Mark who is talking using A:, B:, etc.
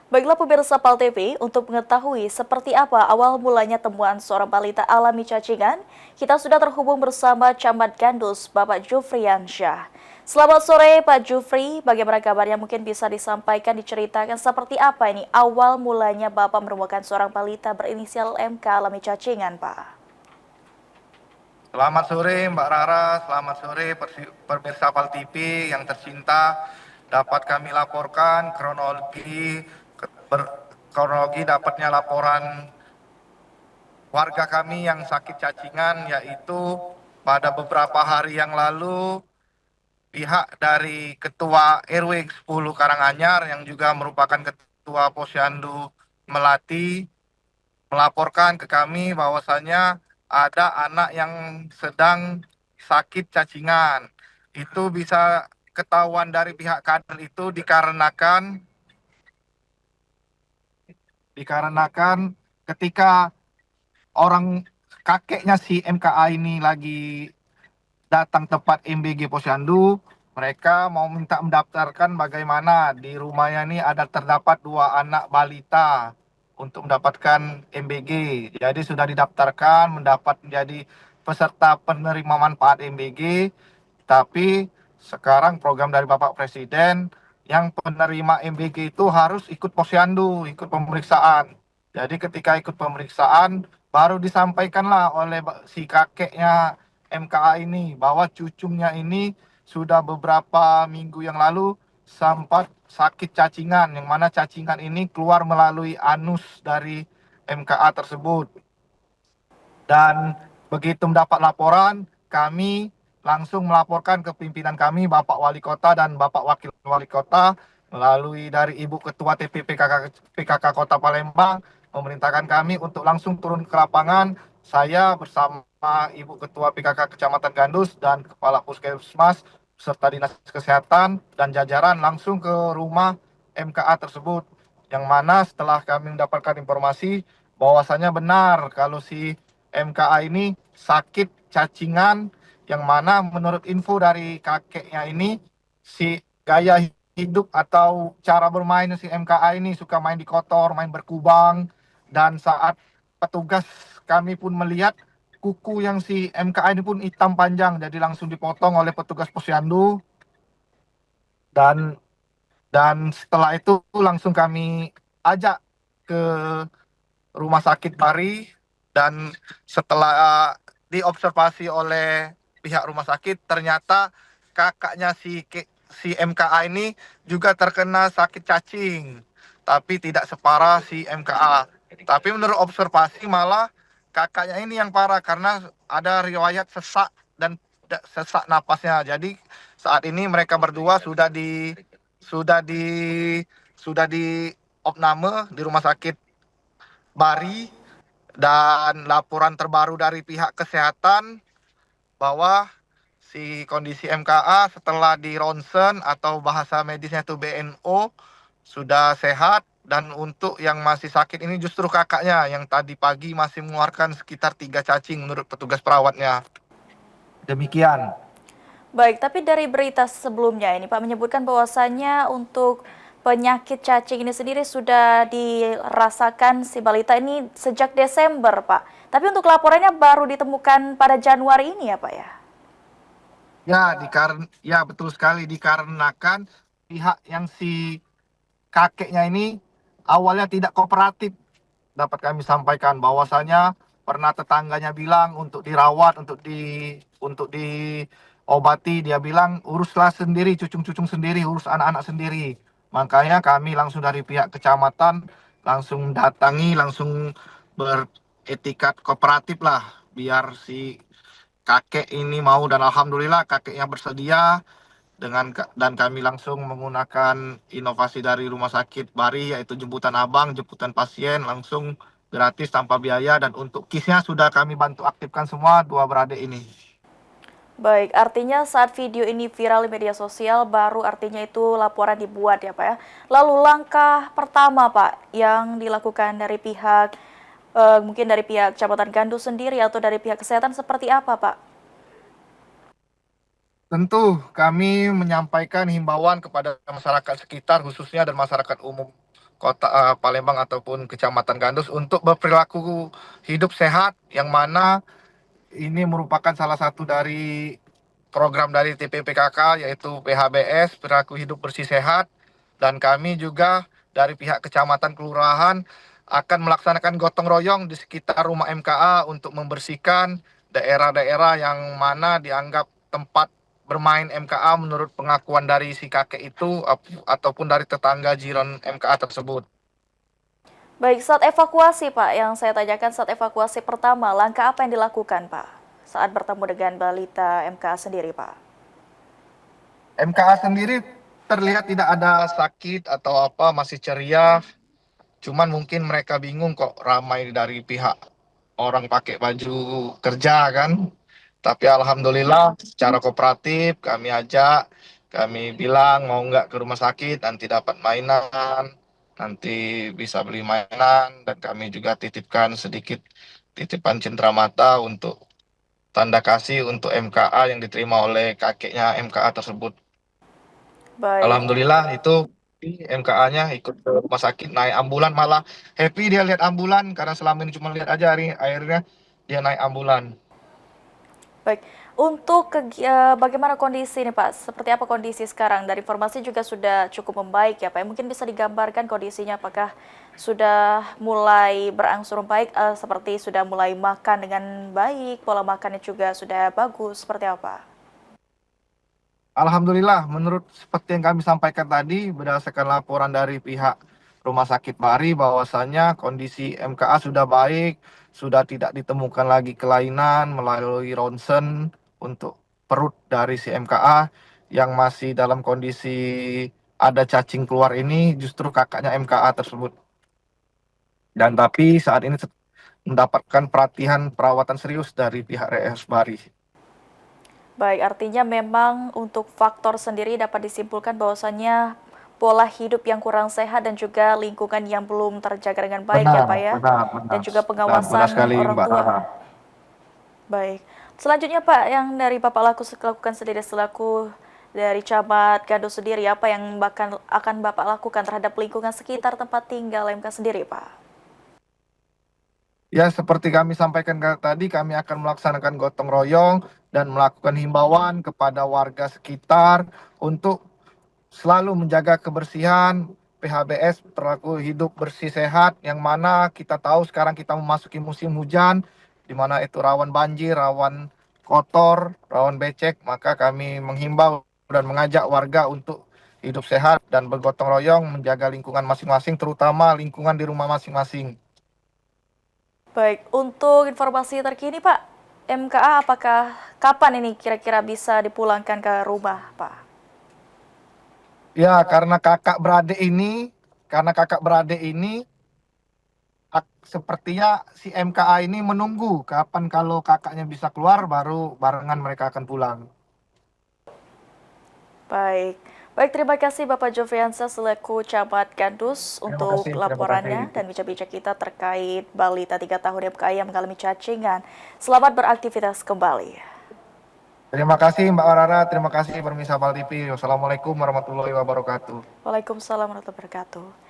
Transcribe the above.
A: Baiklah pemirsa PAL TV, untuk mengetahui seperti apa awal mulanya temuan seorang balita alami cacingan, kita sudah terhubung bersama Camat Gandus, Bapak Jufriansyah. Selamat sore Pak Jufri, bagaimana kabarnya, mungkin bisa disampaikan, diceritakan seperti apa ini awal mulanya Bapak menemukan seorang balita berinisial MK alami cacingan, Pak?
B: Selamat sore Mbak Rara, selamat sore pemirsa PAL TV yang tercinta. Dapat kami laporkan kronologi dapatnya laporan warga kami yang sakit cacingan, yaitu pada beberapa hari yang lalu pihak dari Ketua RW 10 Karanganyar yang juga merupakan Ketua Posyandu Melati melaporkan ke kami bahwasanya ada anak yang sedang sakit cacingan. Itu bisa ketahuan dari pihak kader itu dikarenakan ketika orang kakeknya si MKA ini lagi datang tepat MBG Posyandu, mereka mau minta mendaftarkan bagaimana di rumahnya ini ada terdapat 2 anak balita untuk mendapatkan MBG. Jadi sudah didaftarkan mendapat menjadi peserta penerima manfaat MBG, tapi sekarang program dari Bapak Presiden yang penerima MBG itu harus ikut posyandu, ikut pemeriksaan. Jadi ketika ikut pemeriksaan baru disampaikanlah oleh si kakeknya MKA ini bahwa cucunya ini sudah beberapa minggu yang lalu sempat sakit cacingan, yang mana cacingan ini keluar melalui anus dari MKA tersebut. Dan begitu mendapat laporan, kami langsung melaporkan ke pimpinan kami, Bapak Wali Kota dan Bapak Wakil Wali Kota, melalui dari Ibu Ketua TP PKK Kota Palembang, memerintahkan kami untuk langsung turun ke lapangan. Saya bersama Ibu Ketua PKK Kecamatan Gandus dan Kepala Puskesmas serta Dinas Kesehatan dan jajaran langsung ke rumah MKA tersebut. Yang mana setelah kami mendapatkan informasi bahwasanya benar kalau si MKA ini sakit cacingan, yang mana menurut info dari kakeknya ini si gaya hidup atau cara bermain si MKA ini suka main di kotor, main berkubang, dan saat petugas kami pun melihat kuku yang si MKA ini pun hitam panjang, jadi langsung dipotong oleh petugas posyandu. Dan dan setelah itu langsung kami ajak ke rumah sakit Bari, dan setelah diobservasi oleh pihak rumah sakit ternyata kakaknya si MKA ini juga terkena sakit cacing, tapi tidak separah si MKA. Tapi menurut observasi malah kakaknya ini yang parah karena ada riwayat sesak dan sesak napasnya. Jadi saat ini mereka berdua sudah di sudah di opname di rumah sakit Bari, dan laporan terbaru dari pihak kesehatan bahwa si kondisi MKA setelah di ronsen atau bahasa medisnya itu BNO sudah sehat, dan untuk yang masih sakit ini justru kakaknya yang tadi pagi masih mengeluarkan sekitar 3 cacing menurut petugas perawatnya. Demikian.
A: Baik, tapi dari berita sebelumnya ini Pak menyebutkan bahwasannya untuk penyakit cacing ini sendiri sudah dirasakan si balita ini sejak Desember, Pak. Tapi untuk laporannya baru ditemukan pada Januari ini ya, Pak ya?
B: Ya betul sekali, dikarenakan pihak yang si kakeknya ini awalnya tidak kooperatif. Dapat kami sampaikan bahwasanya pernah tetangganya bilang untuk dirawat, untuk diobati, dia bilang uruslah sendiri, cucung-cucung sendiri, urus anak-anak sendiri. Makanya kami langsung dari pihak kecamatan langsung datangi, langsung beretikat kooperatif lah biar si kakek ini mau, dan alhamdulillah kakeknya bersedia dan kami langsung menggunakan inovasi dari Rumah Sakit Bari, yaitu jemputan abang, jemputan pasien langsung gratis tanpa biaya, dan untuk kisnya sudah kami bantu aktifkan semua 2 beradik ini.
A: Baik, artinya saat video ini viral di media sosial baru artinya itu laporan dibuat ya, Pak ya. Lalu langkah pertama, Pak, yang dilakukan dari pihak mungkin dari pihak Kecamatan Gandu sendiri atau dari pihak kesehatan seperti apa, Pak?
B: Tentu kami menyampaikan himbauan kepada masyarakat sekitar khususnya dan masyarakat umum Kota Palembang ataupun Kecamatan Gandus untuk berperilaku hidup sehat, yang mana ini merupakan salah satu dari program dari TPPKK, yaitu PHBS, perilaku hidup bersih sehat. Dan kami juga dari pihak kecamatan kelurahan akan melaksanakan gotong royong di sekitar rumah MKA untuk membersihkan daerah-daerah yang mana dianggap tempat bermain MKA menurut pengakuan dari si kakek itu ataupun dari tetangga jiran MKA tersebut.
A: Baik, saat evakuasi Pak, yang saya tanyakan saat evakuasi pertama, langkah apa yang dilakukan Pak saat bertemu dengan balita MKA sendiri Pak?
B: MKA sendiri terlihat tidak ada sakit atau apa, masih ceria. Cuman mungkin mereka bingung kok ramai dari pihak orang pakai baju kerja kan. Tapi alhamdulillah secara kooperatif kami ajak, kami bilang mau nggak ke rumah sakit, nanti dapat mainan, nanti bisa beli mainan, dan kami juga titipkan sedikit titipan cenderamata untuk tanda kasih untuk MKA yang diterima oleh kakeknya MKA tersebut.
A: Baik,
B: Alhamdulillah itu MKA-nya ikut ke rumah sakit, naik ambulan, malah happy dia lihat ambulan karena selama ini cuma lihat aja, hari akhirnya dia naik ambulan.
A: baik. Untuk bagaimana kondisi ini Pak? Seperti apa kondisi sekarang? Dari informasi juga sudah cukup membaik ya Pak. Mungkin bisa digambarkan kondisinya apakah sudah mulai berangsur baik, seperti sudah mulai makan dengan baik, pola makannya juga sudah bagus, seperti apa?
B: Alhamdulillah, menurut seperti yang kami sampaikan tadi, berdasarkan laporan dari pihak Rumah Sakit Bari, bahwasanya kondisi MKA sudah baik, sudah tidak ditemukan lagi kelainan melalui ronsen untuk perut dari si MKA yang masih dalam kondisi ada cacing keluar ini, justru kakaknya MKA tersebut. Dan tapi saat ini mendapatkan perhatian perawatan serius dari pihak RS Bari.
A: Baik, artinya memang untuk faktor sendiri dapat disimpulkan bahwasannya pola hidup yang kurang sehat dan juga lingkungan yang belum terjaga dengan baik ya
B: Benar,
A: Pak ya,
B: benar,
A: dan
B: benar,
A: juga
B: benar, benar
A: pengawasan
B: sekali
A: orang
B: Mbak
A: tua.
B: Rara.
A: Baik, selanjutnya Pak, yang dari Bapak lakukan sendiri selaku dari Camat Gandus sendiri, apa yang akan Bapak lakukan terhadap lingkungan sekitar tempat tinggal MK sendiri Pak?
B: Ya, seperti kami sampaikan tadi, kami akan melaksanakan gotong royong dan melakukan himbauan kepada warga sekitar untuk selalu menjaga kebersihan, PHBS, perilaku hidup bersih sehat, yang mana kita tahu sekarang kita memasuki musim hujan, di mana itu rawan banjir, rawan kotor, rawan becek, maka kami menghimbau dan mengajak warga untuk hidup sehat dan bergotong royong menjaga lingkungan masing-masing, terutama lingkungan di rumah masing-masing.
A: Baik, untuk informasi terkini Pak, MKA apakah kapan ini kira-kira bisa dipulangkan ke rumah Pak?
B: Ya, karena kakak beradik ini sepertinya si MKA ini menunggu kapan kalau kakaknya bisa keluar, baru barengan mereka akan pulang.
A: Baik, baik terima kasih Bapak Jofriansa selaku Camat Gandus
B: Terima
A: untuk
B: kasih, terima kasih.
A: laporannya dan bincang-bincang kita terkait balita 3 tahun MKA yang mengalami cacingan. Selamat beraktivitas kembali.
B: Terima kasih Mbak Rara, terima kasih pemirsa Bal TV. Wassalamualaikum warahmatullahi wabarakatuh.
A: Waalaikumsalam warahmatullahi wabarakatuh.